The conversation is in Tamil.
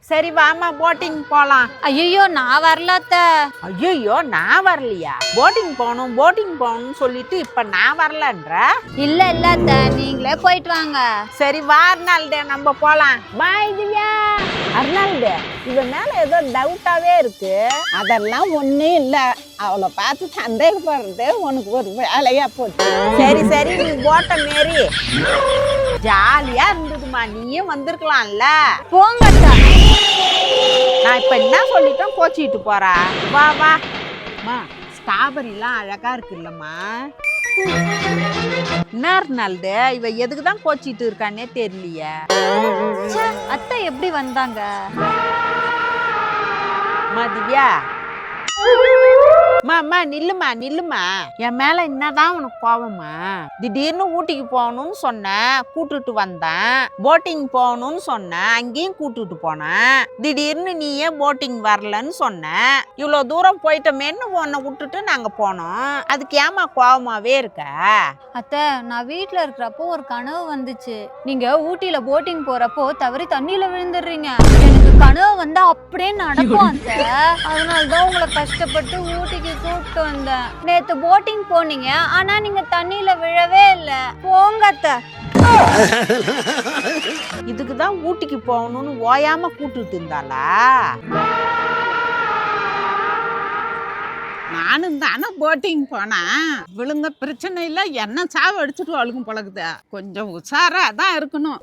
சரி வாமா போட்டிங் போலாம். ஐயோ நான் வரல அத்தை. ஐயோ நான் வரலையா? போட்டிங் போகணும்னு சொல்லிட்டு இப்ப நான் வரலன்ற. இல்ல அத்தை, நீங்களே போயிட்டு வாங்க. சரி வா அர்னால்டு, நம்ம போலாம். பாய் திவ்யா. அர்னால்டு, இவன் மேல ஏதோ டவுட்டாவே இருக்கு. அதெல்லாம் ஒண்ணும் இல்ல, அவளை பார்த்து சந்தேகப்படுறது உனக்கு ஒரு வேலையா போச்சு. சரி நீ போட்ட மாரி ஜாலியா இருந்ததுமா, நீயும் வந்திருக்கலாம்ல. போங்க அத்தை. நான் இப்ப என்ன சொல்லிட்டேன் கோச்சிட்டு போறா? வா மா, ஸ்ட்ராபெரிலாம் அழகா இருக்குல்லம்மா. என்ன அர்னால்டு, இவ எதுக்குதான் கோச்சிட்டு இருக்கானே தெரியலையே. அத்தை எப்படி வந்தாங்க? திவ்யா மா நில்லுமா. என் மேல என்னதான் உனக்கு கோவமா? திடீர்னு ஊட்டிக்கு போகணும்னு சொன்னேன், கூட்டுட்டு வந்தேன். போட்டிங் போகணும்னு சொன்னேன், அங்கேயும் கூட்டுட்டு போனேன். திடீர்னு நீ ஏன் போட்டிங் வரலன்னு சொன்னேன். இவ்வளவு தூரம் போயிட்டோமேன்னு உன்னை விட்டுட்டு நாங்க போனோம். அதுக்கு ஏமா கோவமாவே இருக்க? அத்தை, நான் வீட்டுல இருக்கிறப்போ ஒரு கனவு வந்துச்சு. நீங்க ஊட்டியில போட்டிங் போறப்போ தவறி தண்ணியில விழுந்துடுறீங்க. எனக்கு கனவு வந்து அப்படியே நடக்கும் அத்தை. அதனாலதான் உங்களை கஷ்டப்பட்டு ஊட்டிக்கு கூப்பிட்டு வந்தேன். நேத்து போட்டிங் போனீங்க, ஆனா நீங்க தண்ணியில விழவே இல்ல. போங்க அத்தை. இதுக்குதான் ஊட்டிக்கு போகணும்னு ஓயாம கூட்டுட்டு இருந்தாளா? நானும் தானே போட்டிங் போனேன். விழுந்த பிரச்சனை இல்ல, என்ன சாவு அடிச்சுட்டு அழுகும் பழகுது. கொஞ்சம் உஷாரா தான் இருக்கணும்.